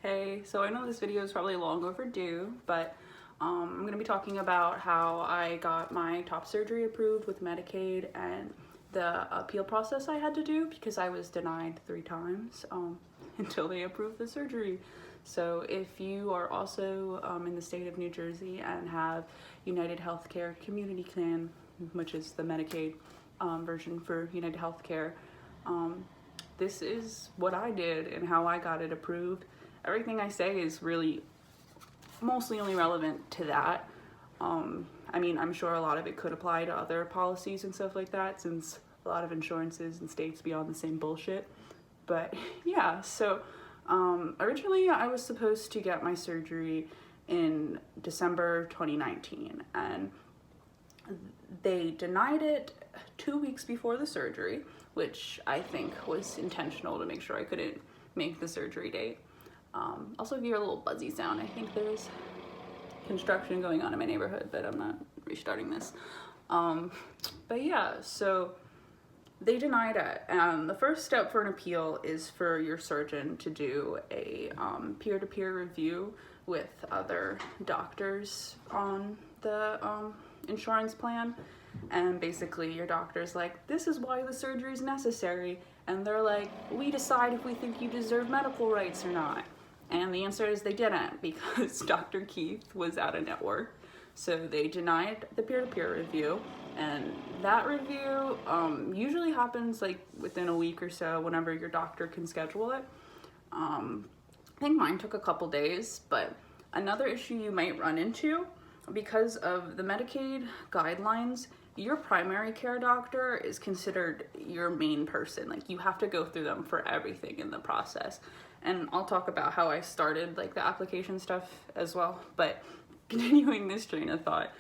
Hey, so I know this video is probably long overdue, but I'm going to be talking about how I got my top surgery approved with Medicaid and the appeal process I had to do because I was denied 3 times until they approved the surgery. So if you are also in the state of New Jersey and have United Healthcare Community Plan, which is the Medicaid version for United Healthcare, this is what I did and how I got it approved. Everything I say is really mostly only relevant to that. I mean, I'm sure a lot of it could apply to other policies and stuff like that, since a lot of insurances and states be on the same bullshit. But yeah, so originally I was supposed to get my surgery in December 2019, and they denied it 2 weeks before the surgery, which I think was intentional to make sure I couldn't make the surgery date. Also, if you hear a little buzzy sound, I think there's construction going on in my neighborhood, but I'm not restarting this. But yeah, so they denied it. The first step for an appeal is for your surgeon to do a peer-to-peer review with other doctors on the insurance plan. And basically your doctor's like, this is why the surgery is necessary. And they're like, we decide if we think you deserve medical rights or not. And the answer is they didn't, because Dr. Keith was out of network. So they denied the peer-to-peer review. And that review usually happens like within a week or so, whenever your doctor can schedule it. I think mine took a couple days, but another issue you might run into, because of the Medicaid guidelines, your primary care doctor is considered your main person. Like, you have to go through them for everything in the process. And I'll talk about how I started like the application stuff as well, but continuing this train of thought.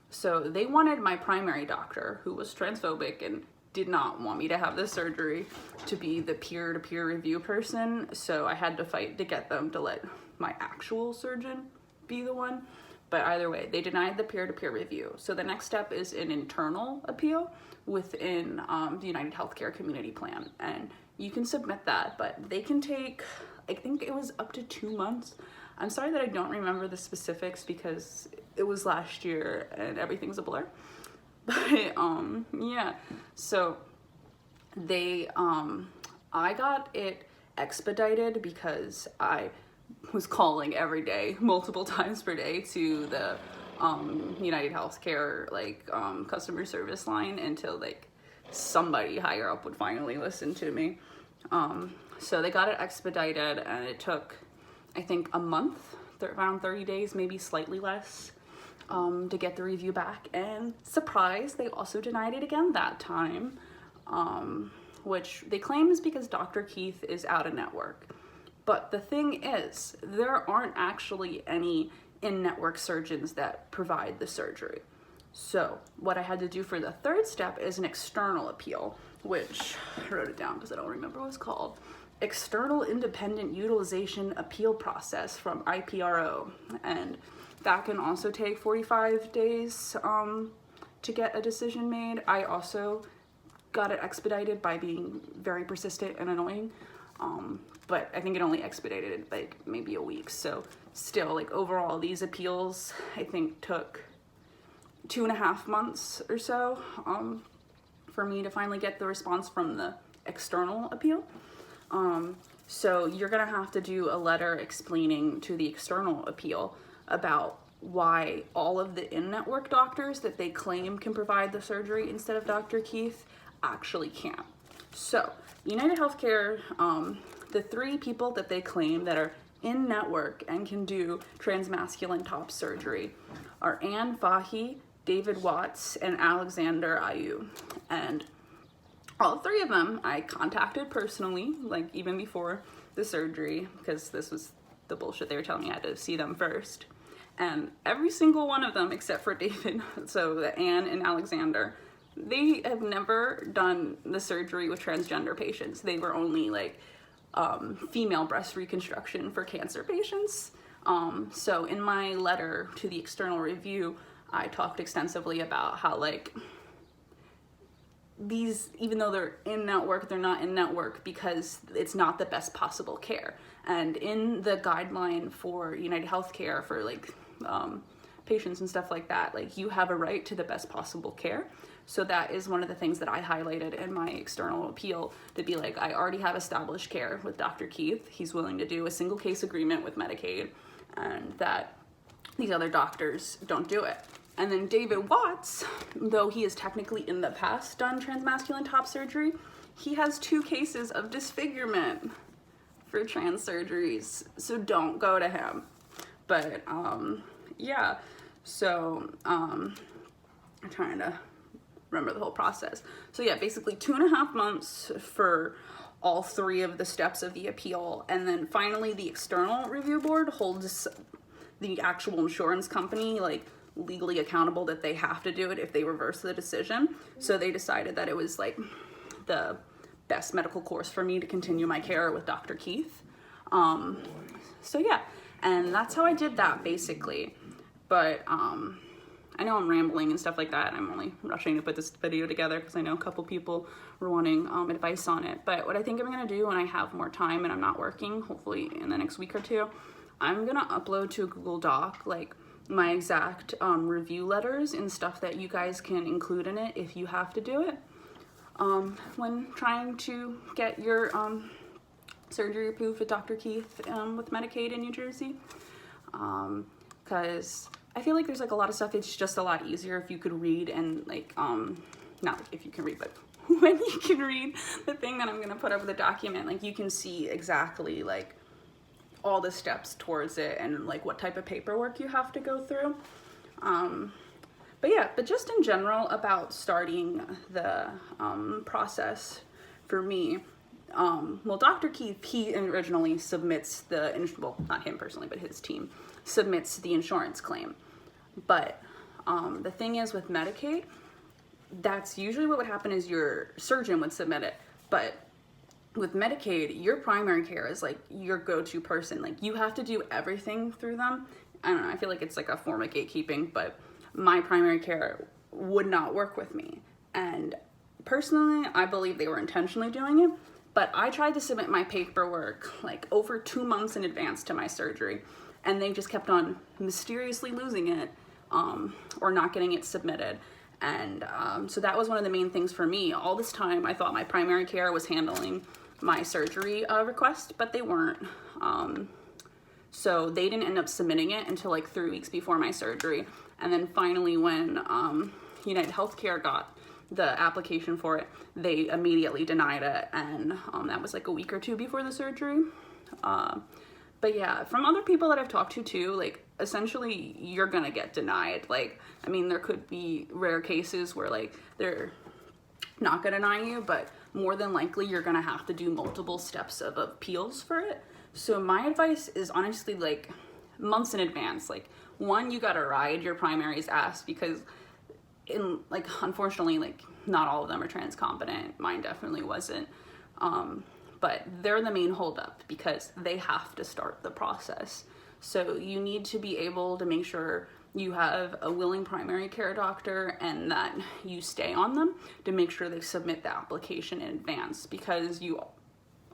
So they wanted my primary doctor, who was transphobic and did not want me to have this surgery, to be the peer-to-peer review person. So I had to fight to get them to let my actual surgeon be the one. But either way, they denied the peer-to-peer review. So the next step is an internal appeal within the United Healthcare Community Plan. And you can submit that, but they can take, I think it was up to 2 months. I'm sorry that I don't remember the specifics because it was last year and everything's a blur. But yeah, so they, I got it expedited because I was calling every day, multiple times per day, to the United Healthcare customer service line until like somebody higher up would finally listen to me. So they got it expedited, and it took, I think, a month, around 30 days, maybe slightly less, to get the review back. And surprise, they also denied it again that time, which they claim is because Dr. Keith is out of network. But the thing is, there aren't actually any in-network surgeons that provide the surgery. So what I had to do for the third step is an external appeal, which I wrote it down because I don't remember what it's called. External Independent Utilization Appeal Process from IPRO. And that can also take 45 days to get a decision made. I also got it expedited by being very persistent and annoying. But I think it only expedited like maybe a week. So still, like, overall, these appeals I think took 2.5 months or so for me to finally get the response from the external appeal. So you're gonna have to do a letter explaining to the external appeal about why all of the in-network doctors that they claim can provide the surgery instead of Dr. Keith actually can't. So United Healthcare, the 3 people that they claim that are in network and can do transmasculine top surgery are Anne Fahy, David Watts, and Alexander Ayu. And all 3 of them I contacted personally, like even before the surgery, because this was the bullshit they were telling me I had to see them first. And every single one of them, except for David, so the Anne and Alexander, they have never done the surgery with transgender patients. They were only like female breast reconstruction for cancer patients. So in my letter to the external review, I talked extensively about how, like, these, even though they're in network, they're not in network because it's not the best possible care. And in the guideline for United Healthcare for like patients and stuff like that, like you have a right to the best possible care. So that is one of the things that I highlighted in my external appeal, to be like, I already have established care with Dr. Keith. He's willing to do a single case agreement with Medicaid, and that these other doctors don't do it. And then David Watts, though he has technically in the past done transmasculine top surgery, he has 2 cases of disfigurement for trans surgeries, so don't go to him. But yeah, so I'm trying to remember the whole process. So yeah, basically 2.5 months for all 3 of the steps of the appeal, and then finally the external review board holds the actual insurance company like legally accountable that they have to do it if they reverse the decision. So they decided that it was like the best medical course for me to continue my care with Dr. Keith. So yeah, and that's how I did that basically. But I know I'm rambling and stuff like that. I'm only rushing to put this video together because I know a couple people were wanting advice on it. But what I think I'm gonna do when I have more time and I'm not working, hopefully in the next week or 2, I'm gonna upload to a Google Doc like my exact review letters and stuff that you guys can include in it if you have to do it when trying to get your surgery approved with Dr. Keith with Medicaid in New Jersey. Because I feel like there's like a lot of stuff it's just a lot easier if you could read and like not if you can read, but when you can read the thing that I'm gonna put over the document, like you can see exactly like all the steps towards it and like what type of paperwork you have to go through. But yeah, but just in general about starting the process for me, well, Dr. Keith, he originally submits well, not him personally, but his team submits the insurance claim. But the thing is with Medicaid, that's usually what would happen is your surgeon would submit it. But with Medicaid, your primary care is like your go-to person. Like you have to do everything through them. I don't know, I feel like it's like a form of gatekeeping, but my primary care would not work with me. And personally, I believe they were intentionally doing it, but I tried to submit my paperwork like over 2 months in advance to my surgery, and they just kept on mysteriously losing it or not getting it submitted. And so that was one of the main things for me. All this time, I thought my primary care was handling my surgery request, but they weren't. So they didn't end up submitting it until like 3 weeks before my surgery. And then finally when United Healthcare got the application for it, they immediately denied it. And that was like a week or 2 before the surgery. But yeah, from other people that I've talked to too, like essentially you're gonna get denied. Like, I mean, there could be rare cases where like they're not gonna deny you, but more than likely you're gonna have to do multiple steps of appeals for it. So my advice is honestly like months in advance. Like, one, you gotta ride your primary's ass, because in like, unfortunately, like not all of them are trans competent. Mine definitely wasn't. But they're the main holdup because they have to start the process. So you need to be able to make sure you have a willing primary care doctor and that you stay on them to make sure they submit the application in advance, because you,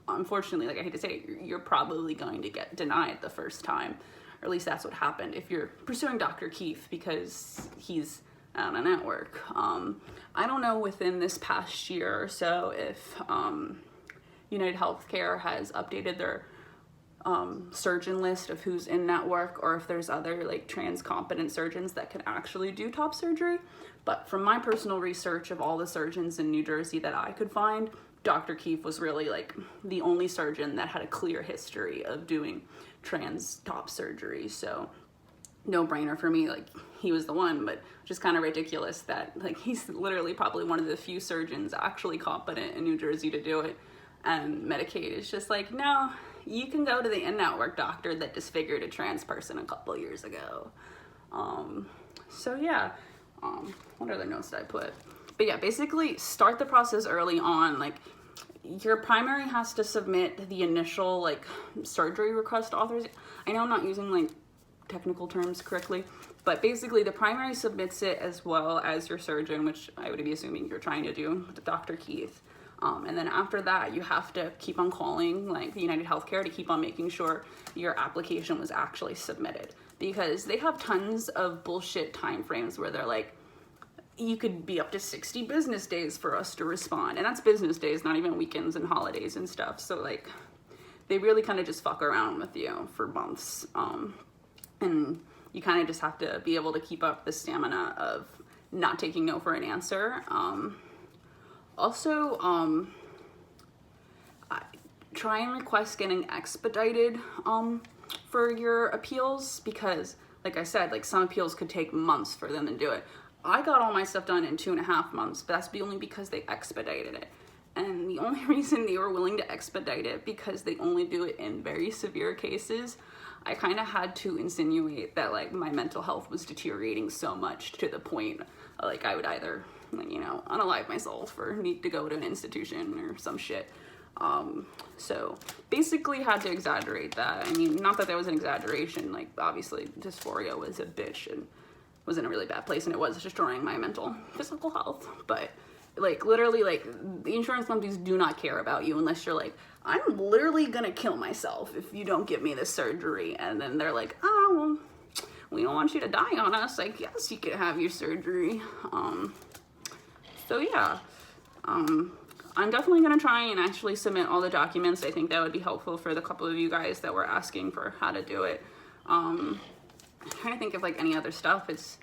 unfortunately, like I hate to say it, you're probably going to get denied the first time, or at least that's what happened if you're pursuing Dr. Keith because he's on a network. I don't know within this past year or so if United Healthcare has updated their surgeon list of who's in network, or if there's other like trans competent surgeons that can actually do top surgery. But from my personal research of all the surgeons in New Jersey that I could find, Dr. Keith was really like the only surgeon that had a clear history of doing trans top surgery. So no brainer for me, like he was the one. But just kind of ridiculous that like he's literally probably one of the few surgeons actually competent in New Jersey to do it. And Medicaid is just like, no, you can go to the in-network doctor that disfigured a trans person a couple years ago. So yeah, what other notes did I put? But yeah, basically start the process early on. Like, your primary has to submit the initial like surgery request authorization. I know I'm not using like technical terms correctly, but basically the primary submits it as well as your surgeon, which I would be assuming you're trying to do with Dr. Keith. And then after that, you have to keep on calling like the United Healthcare to keep on making sure your application was actually submitted, because they have tons of bullshit time frames where they're like, you could be up to 60 business days for us to respond. And that's business days, not even weekends and holidays and stuff. So like, they really kind of just fuck around with you for months. And you kind of just have to be able to keep up the stamina of not taking no for an answer. Also, try and request getting expedited for your appeals, because like I said, like some appeals could take months for them to do it. I got all my stuff done in 2.5 months, but that's only because they expedited it. And the only reason they were willing to expedite it because they only do it in very severe cases. I kind of had to insinuate that like my mental health was deteriorating so much to the point like I would either, you know, unalive myself or need to go to an institution or some shit. So basically had to exaggerate that. I mean, not that there was an exaggeration, like obviously dysphoria was a bitch and was in a really bad place and it was destroying my mental, physical health, but like literally like the insurance companies do not care about you unless you're like, I'm literally gonna kill myself if you don't give me this surgery. And then they're like, oh, well, we don't want you to die on us. I guess you could have your surgery. So yeah, I'm definitely gonna try and actually submit all the documents. I think that would be helpful for the couple of you guys that were asking for how to do it. I'm trying to think of like any other stuff. It's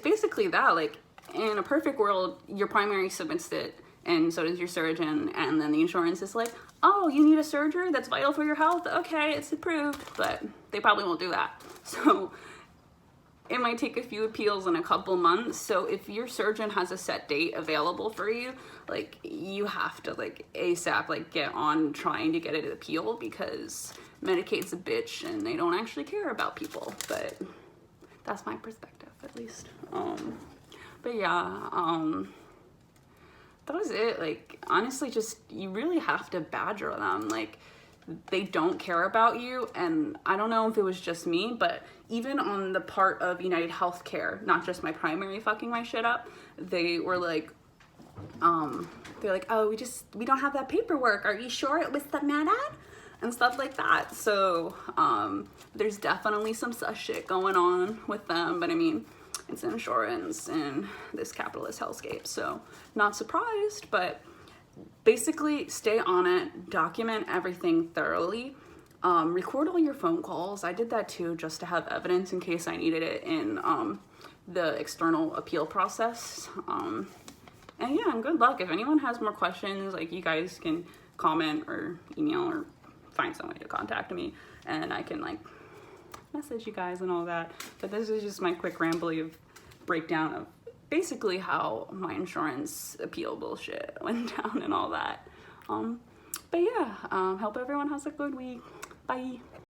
basically that, like in a perfect world, your primary submits it and so does your surgeon, and then the insurance is like, oh, you need a surgery that's vital for your health? Okay, it's approved, but they probably won't do that. So it might take a few appeals in a couple months. So if your surgeon has a set date available for you, like you have to like ASAP like get on trying to get it appealed, because Medicaid's a bitch and they don't actually care about people. But that's my perspective, at least. But yeah, that was it. Like honestly, just you really have to badger them. Like they don't care about you. And I don't know if it was just me, but even on the part of United Healthcare, not just my primary fucking my shit up, they were like, they're like, oh, we don't have that paperwork. Are you sure it was the med ad? And stuff like that. So there's definitely some sus shit going on with them, but I mean, it's insurance in this capitalist hellscape, so not surprised. But basically stay on it, document everything thoroughly, record all your phone calls. I did that too, just to have evidence in case I needed it in the external appeal process. And yeah, and good luck. If anyone has more questions, like you guys can comment or email or find some way to contact me, and I can like message you guys and all that. But this is just my quick rambly breakdown of basically how my insurance appeal bullshit went down and all that. But yeah, hope everyone has a good week. Bye.